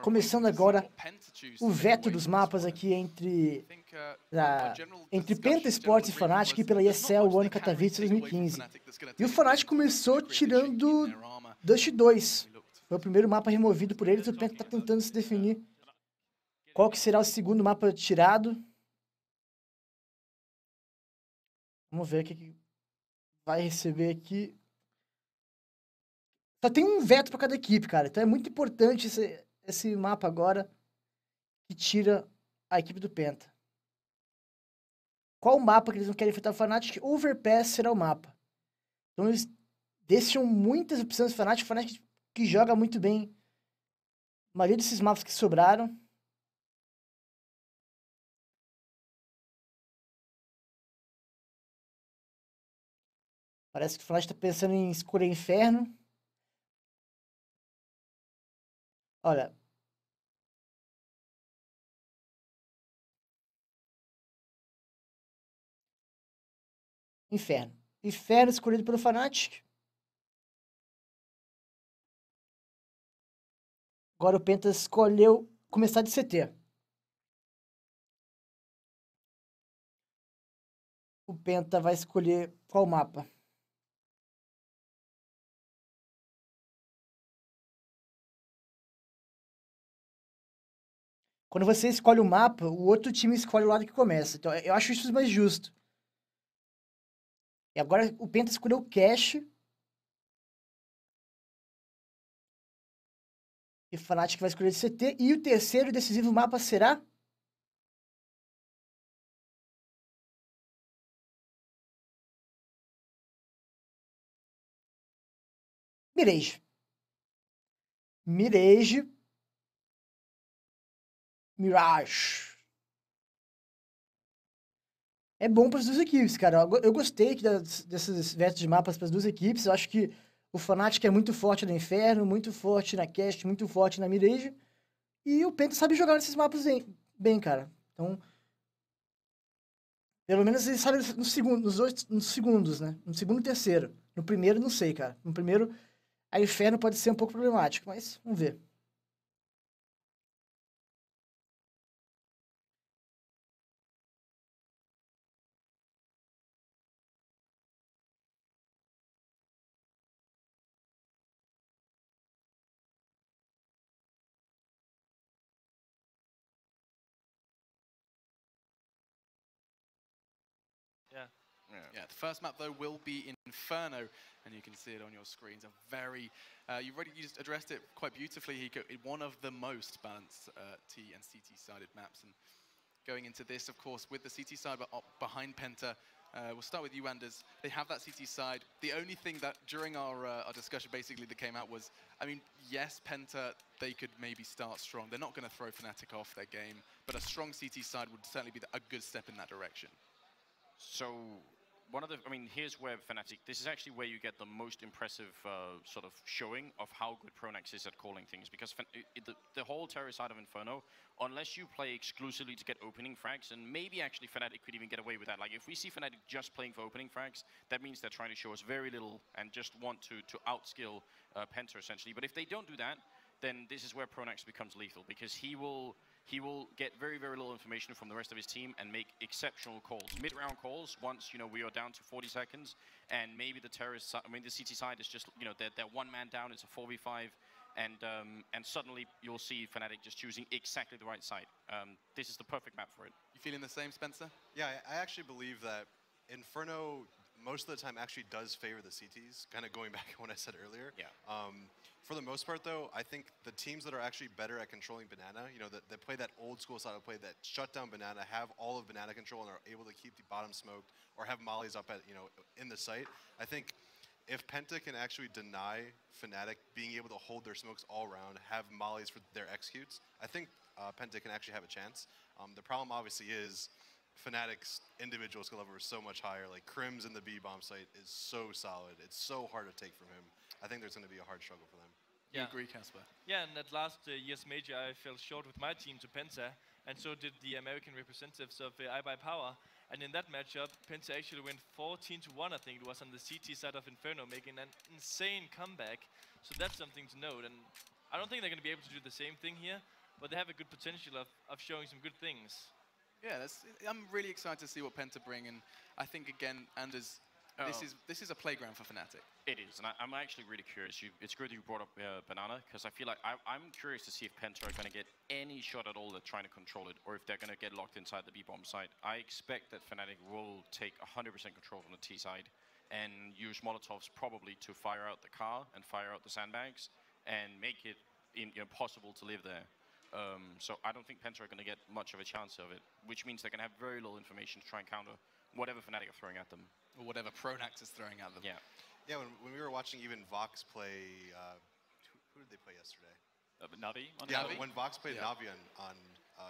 começando agora o veto dos mapas aqui entre Penta Sports e Fnatic pela ESL o ano Katowice 2015. E o Fnatic começou tirando dois. Foi o primeiro mapa removido por eles, o Penta está tentando se definir qual que será o segundo mapa tirado. Vamos ver o que vai receber aqui. Só tem um veto para cada equipe, cara. Então é muito importante esse mapa agora que tira a equipe do Penta. Qual o mapa que eles não querem enfrentar o Fnatic? Overpass será o mapa. Então eles deixam muitas opções do Fnatic. O Fnatic que joga muito bem a maioria desses mapas que sobraram. Parece que o Fnatic está pensando em escolher Inferno. Olha. Inferno. Inferno escolhido pelo Fnatic. Agora o Penta escolheu começar de CT. O Penta vai escolher qual mapa? Quando você escolhe o mapa, o outro time escolhe o lado que começa. Então, eu acho isso mais justo. E agora o Penta escolheu o Cash. E o Fnatic vai escolher CT. E o terceiro e decisivo mapa será? Mirage. Mirage. É bom para as duas equipes, cara. Eu gostei desses vetos de mapas para as duas equipes. Eu acho que o Fnatic é muito forte no Inferno, muito forte na Cast, muito forte na Mirage. E o Penta sabe jogar nesses mapas bem, cara. Então, pelo menos ele sabe nos segundos, né? No segundo e terceiro. No primeiro, não sei, cara. No primeiro, a Inferno pode ser um pouco problemático, mas vamos ver. Yeah, the first map though will be Inferno, and you can see it on your screens. A very, you just addressed it quite beautifully, Hiko. One of the most balanced T and CT sided maps, and going into this, of course, with the CT side behind Penta. We'll start with you, Anders. They have that CT side. The only thing that during our discussion basically that came out was, I mean, yes, Penta, they could maybe start strong. They're not going to throw Fnatic off their game, but a strong CT side would certainly be a good step in that direction. So, here's where Fnatic, this is actually where you get the most impressive sort of showing of how good Pronax is at calling things, because the whole terror side of Inferno, unless you play exclusively to get opening frags, and maybe actually Fnatic could even get away with that. Like, if we see Fnatic just playing for opening frags, that means they're trying to show us very little and just want to outskill Penta, essentially. But if they don't do that, then this is where Pronax becomes lethal, because he will get very, very little information from the rest of his team and make exceptional calls. Mid-round calls, once, we are down to 40 seconds, and maybe the terrorist, the CT side is just, they're one man down, it's a 4v5, and suddenly you'll see Fnatic just choosing exactly the right side. This is the perfect map for it. You feeling the same, Spencer? Yeah, I actually believe that Inferno most of the time actually does favor the CTs, kind of going back to what I said earlier. Yeah. For the most part, though, I think the teams that are actually better at controlling Banana, that play that old school style of play, that shut down Banana, have all of Banana control, and are able to keep the bottom smoked or have mollies up at, in the site. I think if Penta can actually deny Fnatic being able to hold their smokes all around, have mollies for their executes, I think Penta can actually have a chance. The problem obviously is Fnatic's individual skill level is so much higher. Like, Crim's in the B bomb site is so solid. It's so hard to take from him. I think there's going to be a hard struggle for them. You agree, Casper? Yeah, and at last year's major, I fell short with my team to Penta, and so did the American representatives of iBuyPower. And in that matchup, Penta actually went 14-1, I think it was, on the CT side of Inferno, making an insane comeback. So that's something to note. And I don't think they're going to be able to do the same thing here, but they have a good potential of showing some good things. Yeah, I'm really excited to see what Penta bring, and I think again, Anders, this is a playground for Fnatic. It is, and I'm actually really curious. It's good you brought up Banana, because I feel like I'm curious to see if Penta are going to get any shot at all at trying to control it, or if they're going to get locked inside the B-bomb side. I expect that Fnatic will take 100% control from the T side, and use Molotovs probably to fire out the car and fire out the sandbags, and make it impossible to live there. So I don't think Penta are going to get much of a chance of it, which means they're going to have very little information to try and counter whatever Fnatic are throwing at them. Or whatever Pronax is throwing at them. Yeah. Yeah, when we were watching even Vox play, who did they play yesterday? Navi? Yeah, Navi? when Vox played Navi on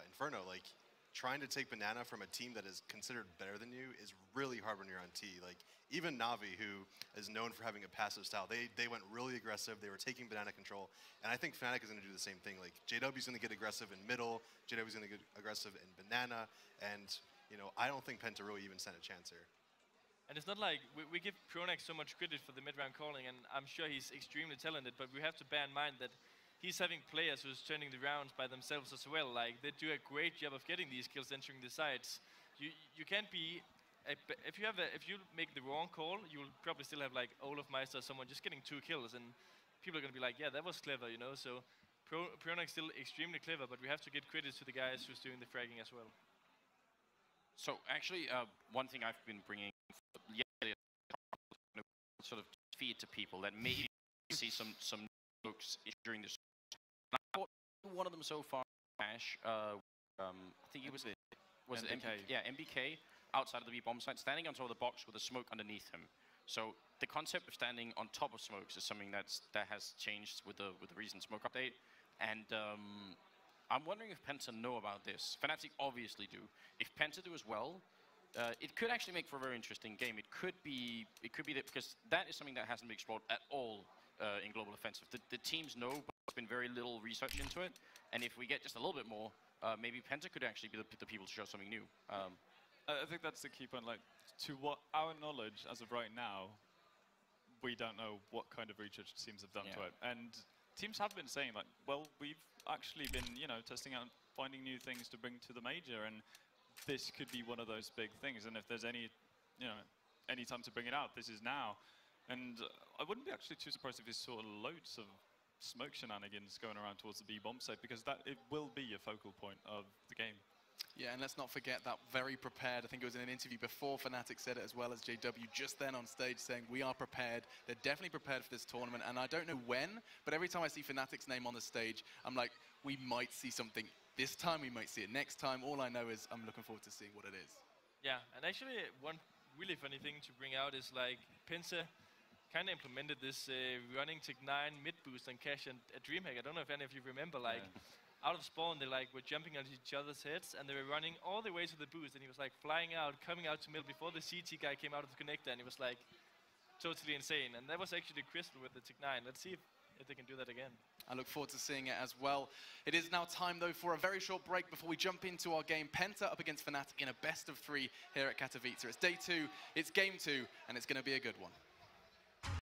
Inferno, like, trying to take Banana from a team that is considered better than you is really hard when you're on T. Like, even Navi, who is known for having a passive style, they went really aggressive. They were taking Banana control. And I think Fnatic is going to do the same thing. Like, JW's going to get aggressive in middle, JW's going to get aggressive in Banana, and, you know, I don't think Penta really even stand a chance here. And it's not like we give Pronax so much credit for the mid-round calling, and I'm sure he's extremely talented, but we have to bear in mind that he's having players who's turning the rounds by themselves as well. Like, they do a great job of getting these kills entering the sites. You can't be, if you make the wrong call, you'll probably still have like Olaf Meister or someone just getting 2 kills, and people are going to be like, yeah, that was clever, you know. So Pronax still extremely clever, but we have to get credit to the guys who's doing the fragging as well. So actually, one thing I've been bringing, sort of feed to people that maybe see some looks during this. I thought one of them so far, Ash, I think it was it MBK? Yeah, MBK outside of the B-bomb site, standing on top of the box with a smoke underneath him. So the concept of standing on top of smokes is something that has changed with the recent smoke update, and I'm wondering if Penta know about this. Fnatic obviously do. If Penta do as well, it could actually make for a very interesting game. It could be that, because that is something that hasn't been explored at all in Global Offensive. The teams know, but there's been very little research into it. And if we get just a little bit more, maybe Penta could actually be the people to show something new. I think that's the key point. Like, to what our knowledge as of right now, we don't know what kind of research teams have done to it. And teams have been saying, like, well, we've actually been, you know, testing out, finding new things to bring to the major, and this could be one of those big things. And if there's any, you know, any time to bring it out, this is now. And I wouldn't be actually too surprised if we saw loads of smoke shenanigans going around towards the B-bomb site, because it will be a focal point of the game. Yeah, and let's not forget that very prepared, I think it was in an interview before Fnatic said it as well as JW, just then on stage saying, we are prepared. They're definitely prepared for this tournament, and I don't know when, but every time I see Fnatic's name on the stage, I'm like, we might see something this time, we might see it next time. All I know is I'm looking forward to seeing what it is. Yeah, and actually one really funny thing to bring out is like Penta kind of implemented this running Tech9 mid boost on Cash and DreamHack. I don't know if any of you remember, like, out of spawn, they were jumping on each other's heads, and they were running all the way to the boost, and he was like flying out, coming out to middle before the CT guy came out of the connector, and it was like totally insane. And that was actually Crystal with the Tech9. Let's see if they can do that again. I look forward to seeing it as well. It is now time, though, for a very short break before we jump into our game. Penta up against Fnatic in a best of 3 here at Katowice. It's day 2, it's game 2, and it's going to be a good one.